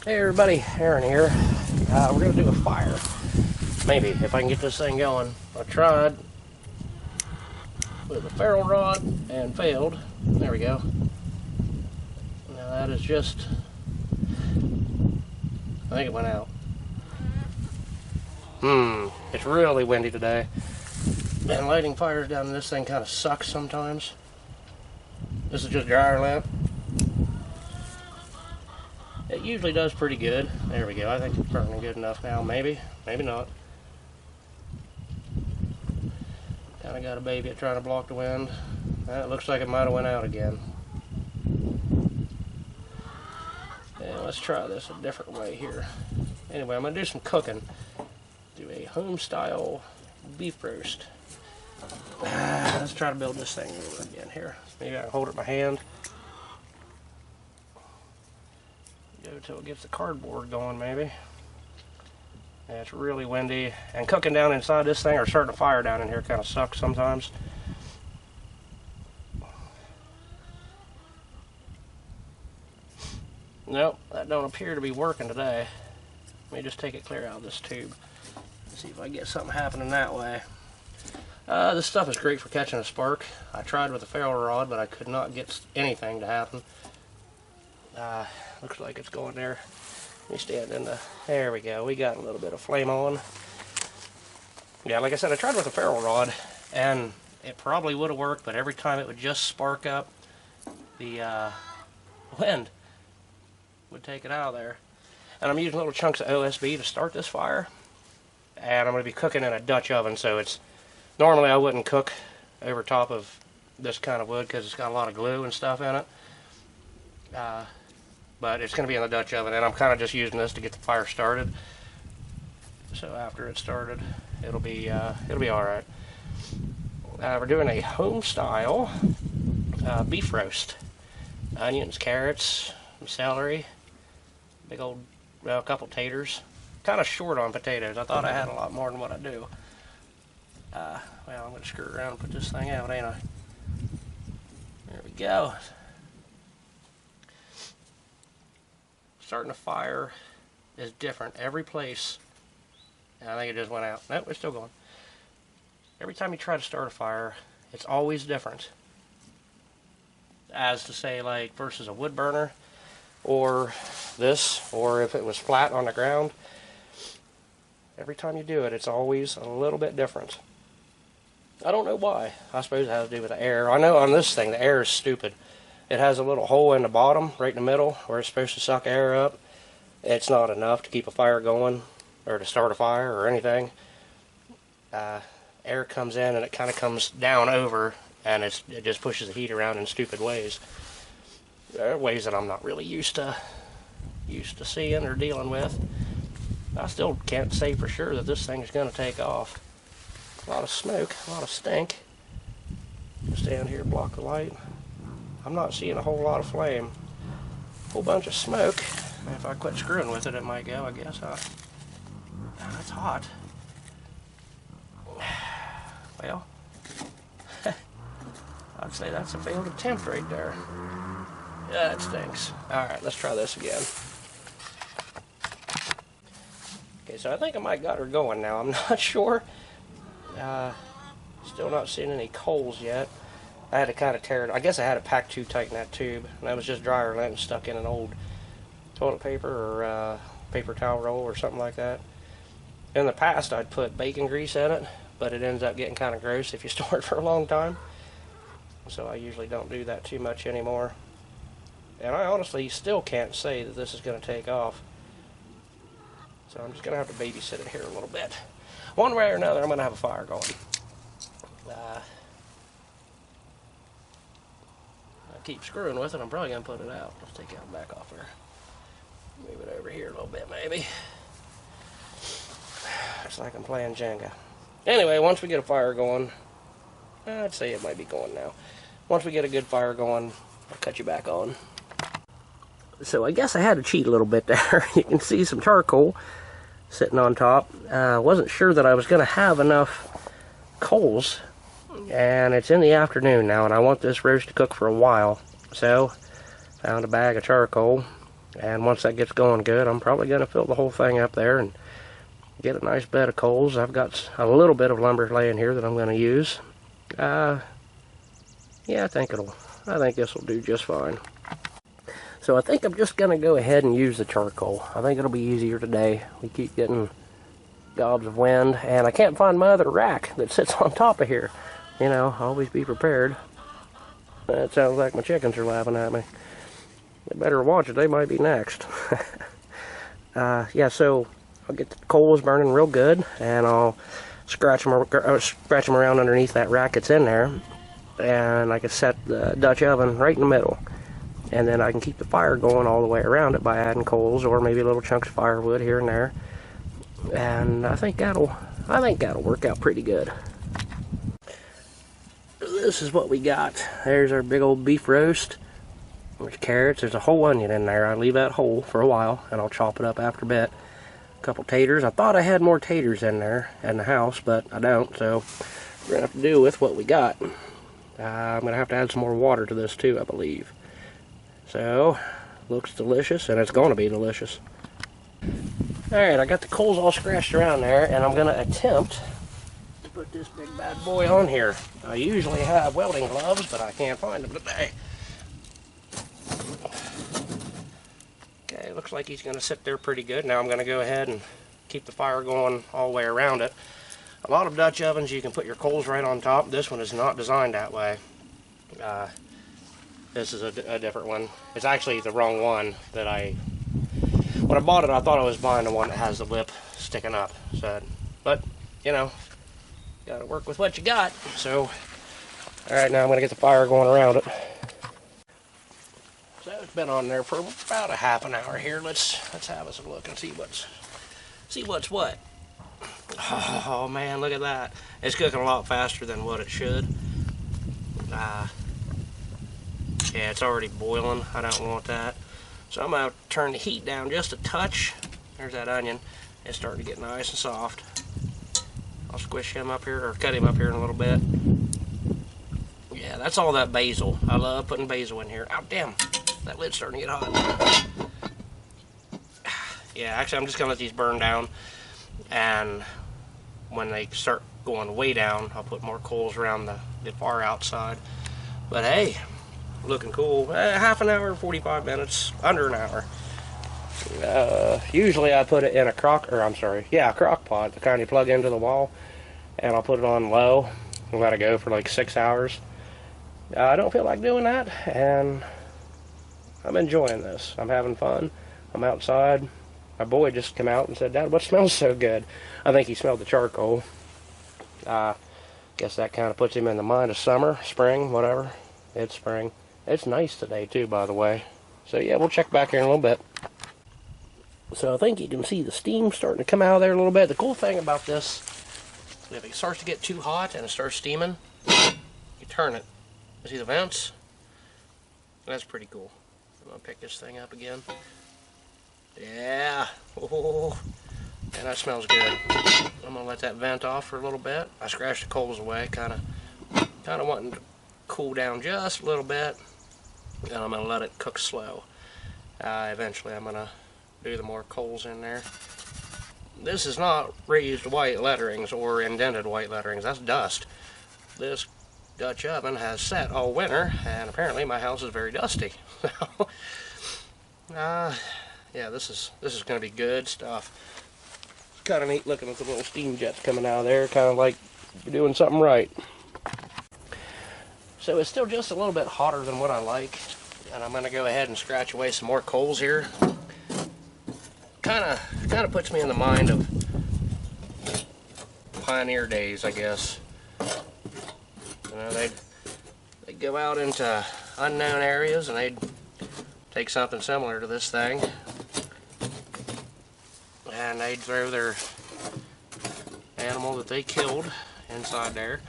Hey everybody, Aaron here. We're going to do a fire. Maybe, if I can get this thing going. I tried with a ferro rod and failed. There we go. Now that is just... I think it went out. It's really windy today. And lighting fires down in this thing kind of sucks sometimes. This is just dryer lamp. It usually does pretty good. There we go. I think it's burning good enough now. Maybe. Maybe not. Kind of got a baby at trying to block the wind. It looks like it might have went out again. Yeah, let's try this a different way here. Anyway, I'm going to do some cooking. Do a home style beef roast. Let's try to build this thing over again here. Maybe I can hold it in my hand. Go till it gets the cardboard going, maybe. Yeah, it's really windy, and cooking down inside this thing or starting a fire down in here kind of sucks sometimes. Nope, that don't appear to be working today. Let me just take it clear out of this tube. See if I get something happening that way. This stuff is great for catching a spark. I tried with a ferro rod, but I could not get anything to happen. Looks like it's going there. Let me stand in the... There we go. We got a little bit of flame on. Yeah, like I said, I tried with a ferro rod, and it probably would have worked, but every time it would just spark up, the wind would take it out of there. And I'm using little chunks of OSB to start this fire, and I'm going to be cooking in a Dutch oven, so it's... Normally I wouldn't cook over top of this kind of wood because it's got a lot of glue and stuff in it. But it's going to be in the Dutch oven, and I'm kind of just using this to get the fire started. So after it's started, it'll be all right. We're doing a home style beef roast. Onions, carrots, some celery, big old, well, a couple taters. Kind of short on potatoes. I thought I had a lot more than what I do. Well, I'm going to screw around and put this thing out, ain't I? There we go. Starting a fire is different every place. And I think it just went out. Nope, it's still going. Every time you try to start a fire, it's always different. As to say, like, versus a wood burner, or this, or if it was flat on the ground. Every time you do it, it's always a little bit different. I don't know why. I suppose it has to do with the air. I know on this thing, the air is stupid. It has a little hole in the bottom, right in the middle, where it's supposed to suck air up. It's not enough to keep a fire going, or to start a fire, or anything. Air comes in, and it kind of comes down over, and it just pushes the heat around in stupid ways. There are ways that I'm not really used to seeing or dealing with. I still can't say for sure that this thing is going to take off. A lot of smoke, a lot of stink. Stand here, block the light. I'm not seeing a whole lot of flame. A whole bunch of smoke. If I quit screwing with it, it might go, I guess. That's hot. Well, I'd say that's a failed attempt right there. Yeah, it stinks. Alright, let's try this again. Okay, so I think I might got her going now. I'm not sure. Still not seeing any coals yet. I had to kind of tear it. I guess I had it packed too tight in that tube. And that was just dryer lint stuck in an old toilet paper or paper towel roll or something like that. In the past, I'd put bacon grease in it, but it ends up getting kind of gross if you store it for a long time. So I usually don't do that too much anymore. And I honestly still can't say that this is going to take off. So I'm just going to have to babysit it here a little bit. One way or another, I'm going to have a fire going. I keep screwing with it, I'm probably going to put it out. Let's take it back off there. Move it over here a little bit, maybe. Looks like I'm playing Jenga. Anyway, once we get a fire going, I'd say it might be going now. Once we get a good fire going, I'll cut you back on. So I guess I had to cheat a little bit there. You can see some charcoal sitting on top. Wasn't sure that I was going to have enough coals, and it's in the afternoon now, and I want this roast to cook for a while. So found a bag of charcoal, And once that gets going good, I'm probably going to fill the whole thing up there and get a nice bed of coals. I've got a little bit of lumber laying here that I'm going to use. Yeah, I think this will do just fine. So I think I'm just going to go ahead and use the charcoal. I think it'll be easier today. We keep getting gobs of wind, and I can't find my other rack that sits on top of here. You know, always be prepared. That sounds like my chickens are laughing at me. They better watch it, they might be next. Yeah, so I'll get the coals burning real good, and I'll scratch them around underneath that rack that's in there, and I can set the Dutch oven right in the middle. And then I can keep the fire going all the way around it by adding coals or maybe little chunks of firewood here and there. And I think that'll work out pretty good. This is what we got. There's our big old beef roast. There's carrots. There's a whole onion in there. I leave that whole for a while, and I'll chop it up after a bit. A couple taters. I thought I had more taters in there in the house, but I don't. So we're gonna have to do with what we got. I'm gonna have to add some more water to this too, I believe. So, looks delicious, and it's going to be delicious. Alright, I got the coals all scratched around there, and I'm going to attempt to put this big bad boy on here. I usually have welding gloves, but I can't find them today. Okay, looks like he's going to sit there pretty good. Now I'm going to go ahead and keep the fire going all the way around it. A lot of Dutch ovens, you can put your coals right on top. This one is not designed that way. This is a different one. It's actually the wrong one that when I bought it, I thought I was buying the one that has the lip sticking up. So, but, you know, gotta work with what you got. So, alright, now I'm gonna get the fire going around it. So it's been on there for about a half an hour here. Let's have us a look and see what's what. Oh man, look at that. It's cooking a lot faster than what it should. Yeah, it's already boiling. I don't want that. So I'm going to turn the heat down just a touch. There's that onion. It's starting to get nice and soft. I'll squish him up here, or cut him up here in a little bit. Yeah, that's all that basil. I love putting basil in here. Oh, damn. That lid's starting to get hot. Yeah, actually, I'm just going to let these burn down. And when they start going way down, I'll put more coals around the far outside. But hey, looking cool. Half an hour, 45 minutes, under an hour. Usually I put it in a crock pot, the kind you plug into the wall, and I'll put it on low and let it go for like 6 hours. I don't feel like doing that, and I'm enjoying this. I'm having fun. I'm outside. My boy just came out and said, "Dad, what smells so good?" I think he smelled the charcoal. Guess that kind of puts him in the mind of summer, spring, whatever. It's spring. It's nice today too, by the way. So yeah, we'll check back here in a little bit. So I think you can see the steam starting to come out of there a little bit. The cool thing about this, if it starts to get too hot and it starts steaming, you turn it. You see the vents? That's pretty cool. I'm gonna pick this thing up again. Yeah. Oh, and that smells good. I'm gonna let that vent off for a little bit. I scratched the coals away, kind of wanting to cool down just a little bit. And I'm going to let it cook slow. Eventually I'm going to do the more coals in there. This is not raised white letterings or indented white letterings. That's dust. This Dutch oven has set all winter, and apparently my house is very dusty. Yeah, this is going to be good stuff. It's kind of neat looking at the little steam jets coming out of there, kind of like you're doing something right. So it's still just a little bit hotter than what I like, and I'm going to go ahead and scratch away some more coals here. Kind of puts me in the mind of pioneer days, I guess. You know, they'd go out into unknown areas and they'd take something similar to this thing, and they'd throw their animal that they killed inside there.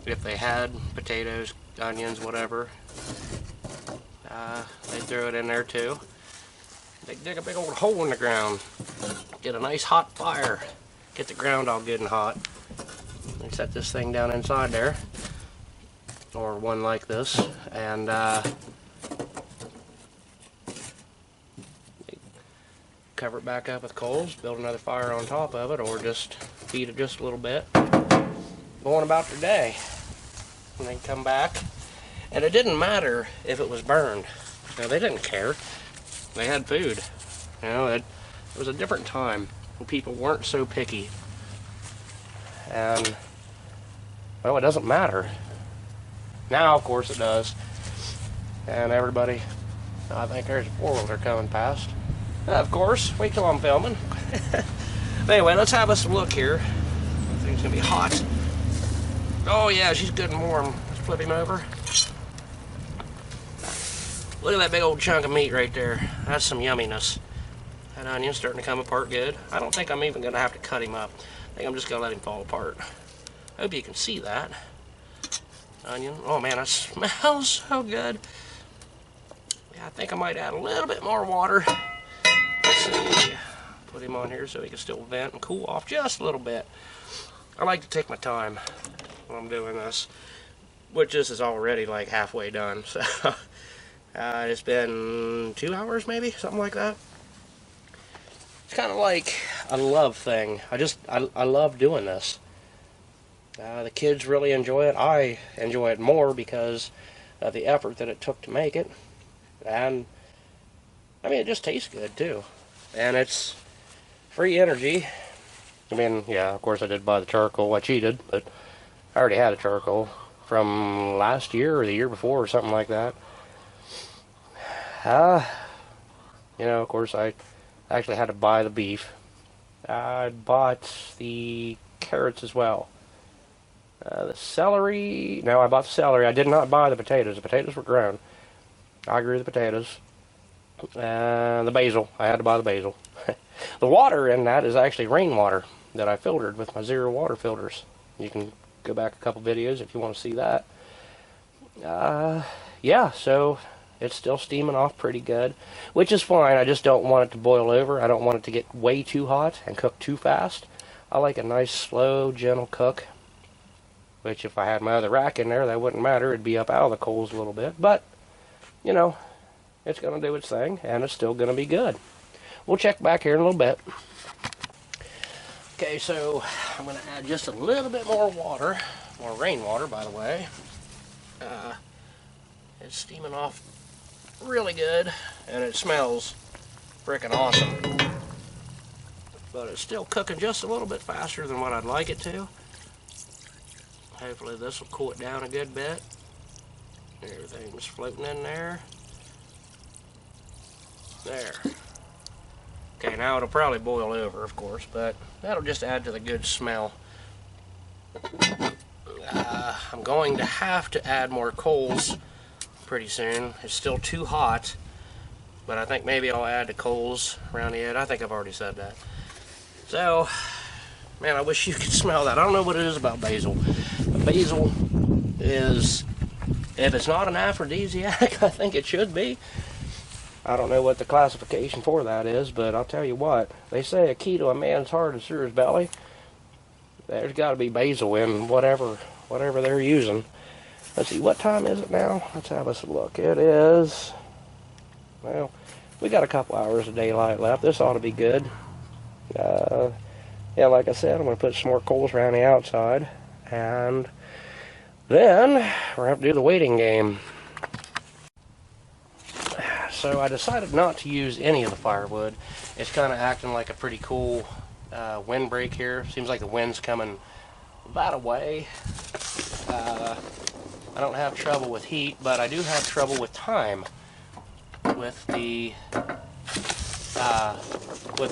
If they had potatoes, onions, whatever, they'd throw it in there too. They'd dig a big old hole in the ground, get a nice hot fire, get the ground all good and hot, and set this thing down inside there, or one like this, and cover it back up with coals, build another fire on top of it, or just feed it just a little bit. Going about their day. And then come back. And it didn't matter if it was burned. You know, they didn't care. They had food. You know, it was a different time when people weren't so picky. And, well, it doesn't matter. Now, of course, it does. And everybody, I think there's a four-wheeler coming past. Of course, wait till I'm filming. Anyway, let's have us a look here. I think it's gonna be hot. Oh yeah, she's good and warm. Let's flip him over. Look at that big old chunk of meat right there. That's some yumminess. That onion's starting to come apart good. I don't think I'm even gonna have to cut him up. I think I'm just gonna let him fall apart. I hope you can see that. Onion. Oh man, that smells so good. Yeah, I think I might add a little bit more water. Let's see. Put him on here so he can still vent and cool off just a little bit. I like to take my time when I'm doing this, which this is already like halfway done. So it's been 2 hours maybe, something like that. It's kind of like a love thing. I love doing this. The kids really enjoy it. I enjoy it more because of the effort that it took to make it. And I mean, it just tastes good too. And it's free energy. I mean, yeah, of course I did buy the charcoal. I cheated, but I already had a charcoal from last year or the year before or something like that. You know, of course I actually had to buy the beef. I bought the carrots as well. The celery, no, I bought the celery. I did not buy the potatoes. The potatoes were grown. I grew the potatoes. And the basil, I had to buy the basil. The water in that is actually rainwater that I filtered with my Zero water filters. You can go back a couple videos if you want to see that. Yeah, so it's still steaming off pretty good, which is fine. I just don't want it to boil over. I don't want it to get way too hot and cook too fast. I like a nice, slow, gentle cook, which if I had my other rack in there, that wouldn't matter. It'd be up out of the coals a little bit, but, you know, it's going to do its thing, and it's still going to be good. We'll check back here in a little bit. Okay, so I'm going to add just a little bit more water, more rainwater, by the way. It's steaming off really good, and it smells freaking awesome. But it's still cooking just a little bit faster than what I'd like it to. Hopefully this will cool it down a good bit. Everything's floating in there. There. Okay, now it'll probably boil over, of course, but that'll just add to the good smell. I'm going to have to add more coals pretty soon. It's still too hot, but I think maybe I'll add the coals around the edge. I think I've already said that. So, man, I wish you could smell that. I don't know what it is about basil. But basil is, if it's not an aphrodisiac, I think it should be. I don't know what the classification for that is, but I'll tell you what. They say a key to a man's heart is through his belly. There's got to be basil in whatever they're using. Let's see, what time is it now? Let's have us a look. It is, well, we got a couple hours of daylight left. This ought to be good. Yeah, like I said, I'm going to put some more coals around the outside. And then we're going to do the waiting game. So I decided not to use any of the firewood. It's kind of acting like a pretty cool windbreak here. Seems like the wind's coming that away. I don't have trouble with heat, but I do have trouble with time with the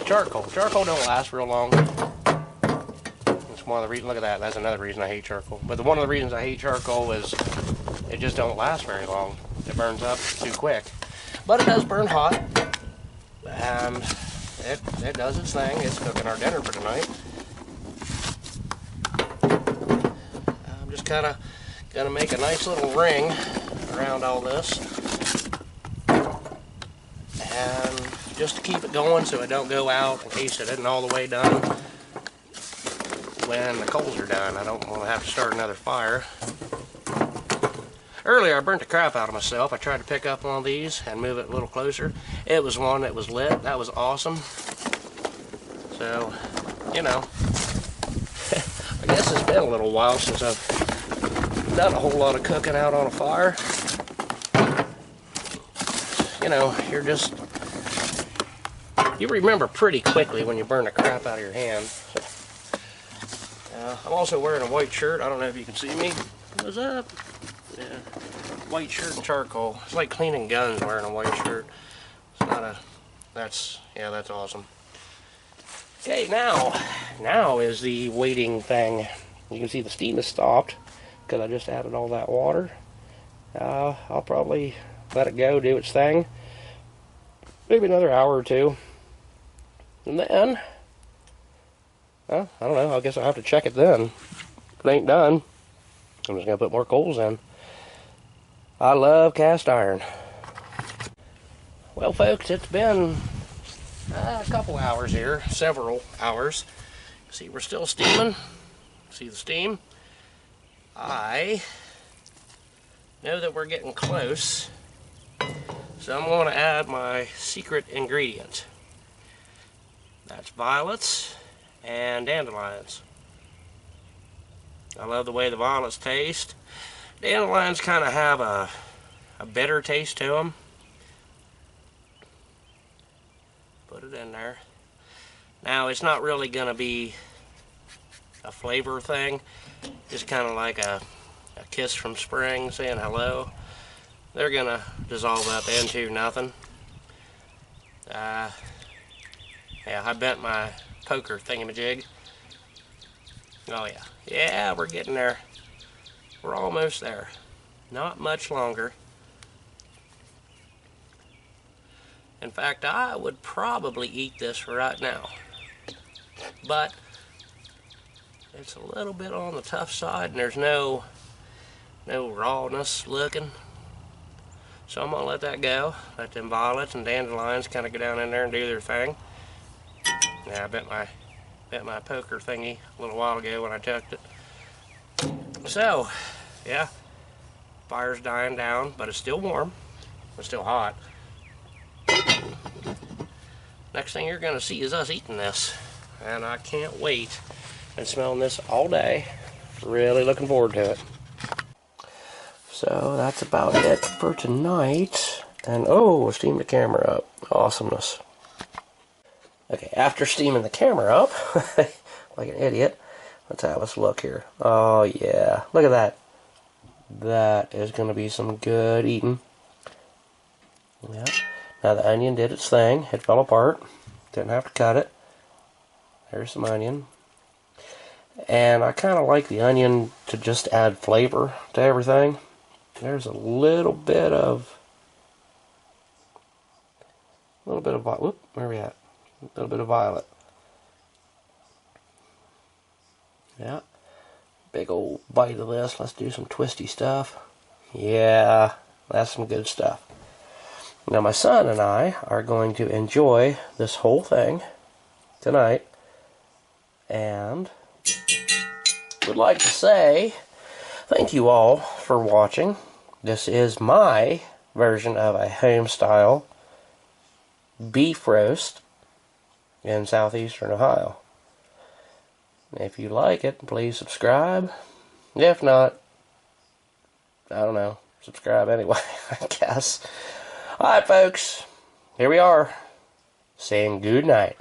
charcoal. Charcoal don't last real long. It's one of the reasons. Look at that. That's another reason I hate charcoal. But one of the reasons I hate charcoal is it just don't last very long. It burns up too quick. But it does burn hot, and it does its thing. It's cooking our dinner for tonight. I'm just kind of going to make a nice little ring around all this, and just to keep it going so it don't go out in case it isn't all the way done when the coals are done. I don't want to have to start another fire. Earlier I burnt the crap out of myself. I tried to pick up one of these and move it a little closer. It was one that was lit. That was awesome. So, you know, I guess it's been a little while since I've done a whole lot of cooking out on a fire. You know, you remember pretty quickly when you burn the crap out of your hand. I'm also wearing a white shirt. I don't know if you can see me. What's up? Yeah, white shirt and charcoal. It's like cleaning guns wearing a white shirt. It's not a, that's awesome. Okay, now is the waiting thing. You can see the steam has stopped because I just added all that water. I'll probably let it go, do its thing. Maybe another hour or two. And then, well, I don't know, I guess I'll have to check it then. If it ain't done, I'm just going to put more coals in. I love cast iron. Well, folks, it's been a couple hours here, several hours. See, we're still steaming. See the steam? I know that we're getting close, so I'm going to add my secret ingredient. That's violets and dandelions. I love the way the violets taste. Dandelions kind of have a bitter taste to them. Put it in there. Now, it's not really going to be a flavor thing. Just kind of like a kiss from spring saying hello. They're going to dissolve up into nothing. Yeah, I bent my poker thingamajig. Oh yeah. Yeah, we're getting there. We're almost there. Not much longer. In fact, I would probably eat this right now. But it's a little bit on the tough side and there's no rawness looking. So I'm gonna let that go. Let them violets and dandelions kind of go down in there and do their thing. Yeah, I bent my poker thingy a little while ago when I tucked it. So, yeah, fire's dying down, but it's still warm. It's still hot. Next thing you're gonna see is us eating this, and I can't wait. Been smelling this all day. Really looking forward to it. So that's about it for tonight. And oh, steamed the camera up. Awesomeness. Okay, after steaming the camera up, like an idiot, let's have us look here. Oh yeah, look at that. That is going to be some good eating. Yeah. Now the onion did its thing. It fell apart. Didn't have to cut it. There's some onion. And I kind of like the onion to just add flavor to everything. There's a little bit of whoop, where are we at? A little bit of violet. Yeah. Big old bite of this. Let's do some twisty stuff. Yeah, that's some good stuff. Now my son and I are going to enjoy this whole thing tonight. And would like to say thank you all for watching. This is my version of a home-style beef roast in southeastern Ohio. If you like it, please subscribe. If not, I don't know, subscribe anyway, I guess. Alright folks, here we are, saying good night.